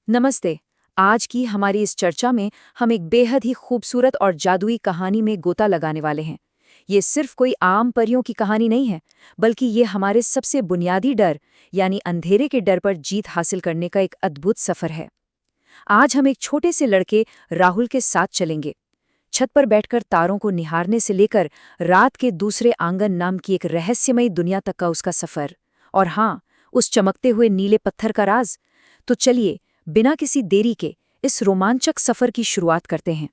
नमस्ते। आज की हमारी इस चर्चा में हम एक बेहद ही खूबसूरत और जादुई कहानी में गोता लगाने वाले हैं। ये सिर्फ कोई आम परियों की कहानी नहीं है, बल्कि ये हमारे सबसे बुनियादी डर यानी अंधेरे के डर पर जीत हासिल करने का एक अद्भुत सफर है। आज हम एक छोटे से लड़के राहुल के साथ चलेंगे। छत पर बैठकर तारों को निहारने से लेकर रात के दूसरे आंगन नाम की एक रहस्यमयी दुनिया तक का उसका सफर। और हाँ, उस चमकते हुए नीले पत्थर का राज। तो चलिए, बिना किसी देरी के इस रोमांचक सफर की शुरुआत करते हैं।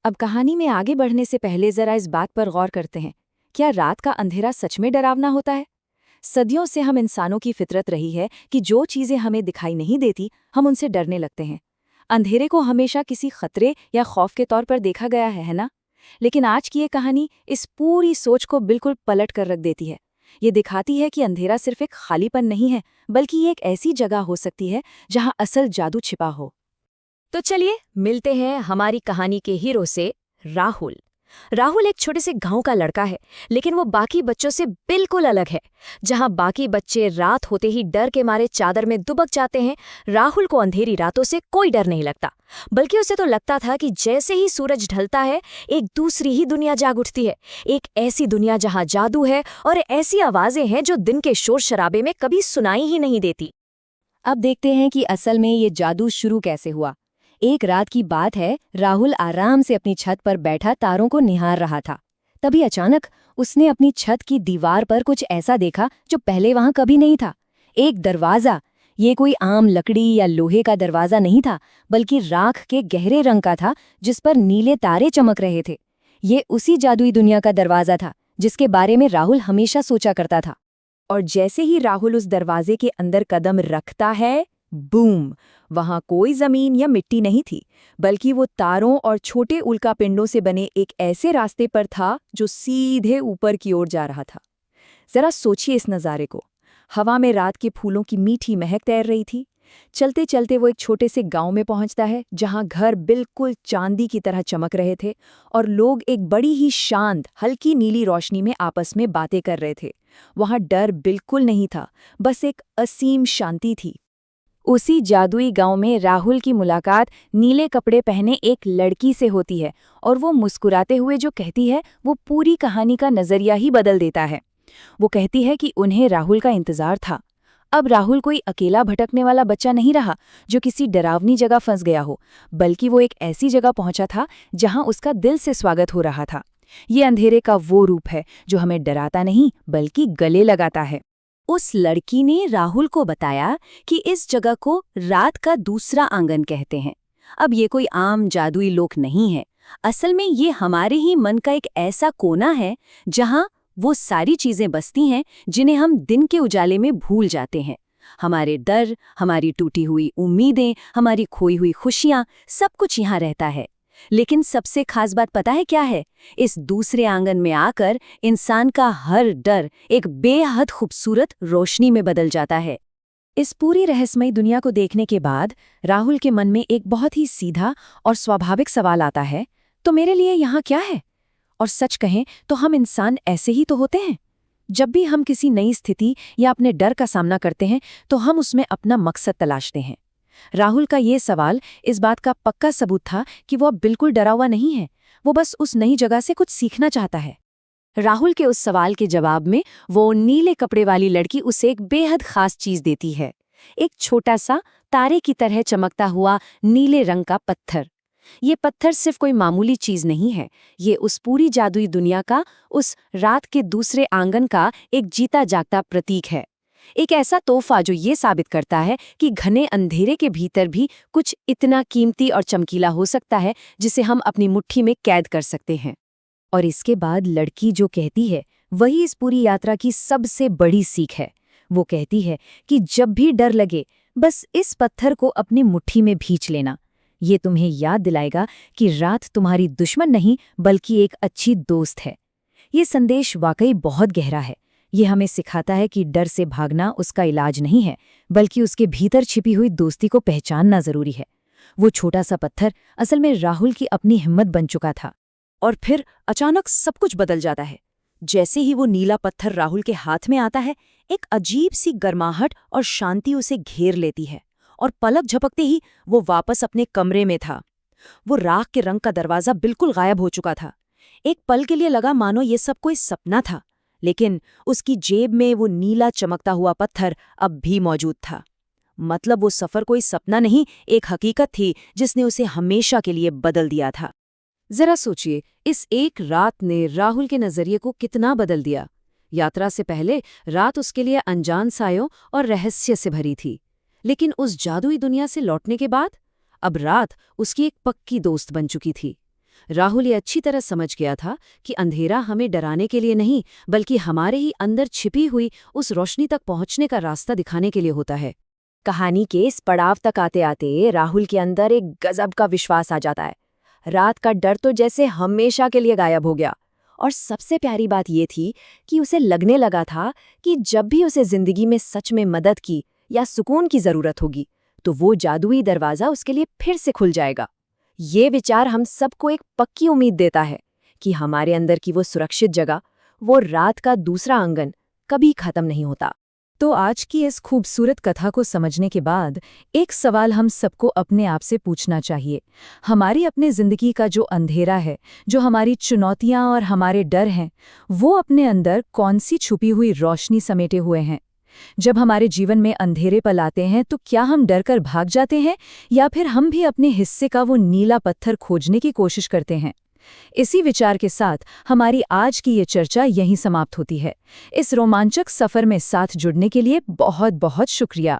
अब कहानी में आगे बढ़ने से पहले जरा इस बात पर गौर करते हैं, क्या रात का अंधेरा सच में डरावना होता है? सदियों से हम इंसानों की फितरत रही है कि जो चीजें हमें दिखाई नहीं देती, हम उनसे डरने लगते हैं। अंधेरे को हमेशा किसी खतरे या खौफ के तौर पर देखा गया है ना? लेकिन आज की ये कहानी इस पूरी सोच को बिल्कुल पलट कर रख देती है। ये दिखाती है कि अंधेरा सिर्फ एक खालीपन नहीं है, बल्कि ये एक ऐसी जगह हो सकती है जहां असल जादू छिपा हो। तो चलिए मिलते हैं हमारी कहानी के हीरो से, राहुल। राहुल एक छोटे से गांव का लड़का है, लेकिन वो बाकी बच्चों से बिल्कुल अलग है। जहां बाकी बच्चे रात होते ही डर के मारे चादर में दुबक जाते हैं, राहुल को अंधेरी रातों से कोई डर नहीं लगता। बल्कि उसे तो लगता था कि जैसे ही सूरज ढलता है, एक दूसरी ही दुनिया जाग उठती है। एक ऐसी दुनिया जहां जादू है और ऐसी आवाजें हैं जो दिन के शोर शराबे में कभी सुनाई ही नहीं देती। अब देखते हैं कि असल में ये जादू शुरू कैसे हुआ। एक रात की बात है, राहुल आराम से अपनी छत पर बैठा तारों को निहार रहा था। तभी अचानक उसने अपनी छत की दीवार पर कुछ ऐसा देखा जो पहले वहां कभी नहीं था। एक दरवाजा। ये कोई आम लकड़ी या लोहे का दरवाजा नहीं था, बल्कि राख के गहरे रंग का था, जिस पर नीले तारे चमक रहे थे। ये उसी जादुई दुनिया का दरवाजा था जिसके बारे में राहुल हमेशा सोचा करता था। और जैसे ही राहुल उस दरवाजे के अंदर कदम रखता है, बूम! वहां कोई जमीन या मिट्टी नहीं थी, बल्कि वो तारों और छोटे उल्कापिंडों से बने एक ऐसे रास्ते पर था जो सीधे ऊपर की ओर जा रहा था। जरा सोचिए इस नज़ारे को। हवा में रात के फूलों की मीठी महक तैर रही थी। चलते चलते वो एक छोटे से गांव में पहुंचता है, जहां घर बिल्कुल चांदी की तरह चमक रहे थे और लोग एक बड़ी ही शांत हल्की नीली रोशनी में आपस में बातें कर रहे थे। वहां डर बिल्कुल नहीं था, बस एक असीम शांति थी। उसी जादुई गांव में राहुल की मुलाकात नीले कपड़े पहने एक लड़की से होती है, और वो मुस्कुराते हुए जो कहती है, वो पूरी कहानी का नजरिया ही बदल देता है। वो कहती है कि उन्हें राहुल का इंतजार था। अब राहुल कोई अकेला भटकने वाला बच्चा नहीं रहा जो किसी डरावनी जगह फंस गया हो, बल्कि वो एक ऐसी जगह पहुंचा था जहां उसका दिल से स्वागत हो रहा था। ये अंधेरे का वो रूप है जो हमें डराता नहीं, बल्कि गले लगाता है। उस लड़की ने राहुल को बताया कि इस जगह को रात का दूसरा आंगन कहते हैं। अब ये कोई आम जादुई लोक नहीं है। असल में ये हमारे ही मन का एक ऐसा कोना है जहां वो सारी चीजें बसती हैं जिन्हें हम दिन के उजाले में भूल जाते हैं। हमारे डर, हमारी टूटी हुई उम्मीदें, हमारी खोई हुई खुशियां, सब कुछ यहाँ रहता है। लेकिन सबसे खास बात पता है क्या है? इस दूसरे आंगन में आकर इंसान का हर डर एक बेहद खूबसूरत रोशनी में बदल जाता है। इस पूरी रहस्यमयी दुनिया को देखने के बाद राहुल के मन में एक बहुत ही सीधा और स्वाभाविक सवाल आता है, तो मेरे लिए यहाँ क्या है? और सच कहें तो हम इंसान ऐसे ही तो होते हैं। जब भी हम किसी नई स्थिति या अपने डर का सामना करते हैं, तो हम उसमें अपना मकसद तलाशते हैं। राहुल का ये सवाल इस बात का पक्का सबूत था कि वो अब बिल्कुल डरा हुआ नहीं है। वो बस उस नई जगह से कुछ सीखना चाहता है। राहुल के उस सवाल के जवाब में वो नीले कपड़े वाली लड़की उसे एक बेहद खास चीज देती है। एक छोटा सा तारे की तरह चमकता हुआ नीले रंग का पत्थर। ये पत्थर सिर्फ कोई मामूली चीज नहीं है, ये उस पूरी जादुई दुनिया का, उस रात के दूसरे आंगन का एक जीता जागता प्रतीक है। एक ऐसा तोहफा जो ये साबित करता है कि घने अंधेरे के भीतर भी कुछ इतना कीमती और चमकीला हो सकता है जिसे हम अपनी मुट्ठी में कैद कर सकते हैं। और इसके बाद लड़की जो कहती है, वही इस पूरी यात्रा की सबसे बड़ी सीख है। वो कहती है कि जब भी डर लगे, बस इस पत्थर को अपनी मुट्ठी में भींच लेना। ये तुम्हें याद दिलाएगा कि रात तुम्हारी दुश्मन नहीं, बल्कि एक अच्छी दोस्त है। ये संदेश वाकई बहुत गहरा है। ये हमें सिखाता है कि डर से भागना उसका इलाज नहीं है, बल्कि उसके भीतर छिपी हुई दोस्ती को पहचानना जरूरी है। वो छोटा सा पत्थर असल में राहुल की अपनी हिम्मत बन चुका था। और फिर अचानक सब कुछ बदल जाता है। जैसे ही वो नीला पत्थर राहुल के हाथ में आता है, एक अजीब सी गर्माहट और शांति उसे घेर लेती है। और पलक झपकते ही वो वापस अपने कमरे में था। वो राख के रंग का दरवाज़ा बिल्कुल गायब हो चुका था। एक पल के लिए लगा मानो ये सब कोई सपना था, लेकिन उसकी जेब में वो नीला चमकता हुआ पत्थर अब भी मौजूद था। मतलब वो सफ़र कोई सपना नहीं, एक हकीकत थी जिसने उसे हमेशा के लिए बदल दिया था। जरा सोचिए, इस एक रात ने राहुल के नजरिए को कितना बदल दिया। यात्रा से पहले रात उसके लिए अनजान सायों और रहस्य से भरी थी, लेकिन उस जादुई दुनिया से लौटने के बाद अब रात उसकी एक पक्की दोस्त बन चुकी थी। राहुल ये अच्छी तरह समझ गया था कि अंधेरा हमें डराने के लिए नहीं, बल्कि हमारे ही अंदर छिपी हुई उस रोशनी तक पहुंचने का रास्ता दिखाने के लिए होता है। कहानी के इस पड़ाव तक आते आते राहुल के अंदर एक गजब का विश्वास आ जाता है। रात का डर तो जैसे हमेशा के लिए गायब हो गया। और सबसे प्यारी बात ये थी कि उसे लगने लगा था कि जब भी उसे जिंदगी में सच में मदद की या सुकून की जरूरत होगी, तो वो जादुई दरवाजा उसके लिए फिर से खुल जाएगा। ये विचार हम सबको एक पक्की उम्मीद देता है कि हमारे अंदर की वो सुरक्षित जगह, वो रात का दूसरा आंगन, कभी खत्म नहीं होता। तो आज की इस खूबसूरत कथा को समझने के बाद एक सवाल हम सबको अपने आप से पूछना चाहिए। हमारी अपने जिंदगी का जो अंधेरा है, जो हमारी चुनौतियां और हमारे डर हैं, वो अपने अंदर कौन सी छुपी हुई रोशनी समेटे हुए हैं? जब हमारे जीवन में अंधेरे पल आते हैं तो क्या हम डर कर भाग जाते हैं, या फिर हम भी अपने हिस्से का वो नीला पत्थर खोजने की कोशिश करते हैं? इसी विचार के साथ हमारी आज की ये चर्चा यहीं समाप्त होती है। इस रोमांचक सफर में साथ जुड़ने के लिए बहुत बहुत शुक्रिया।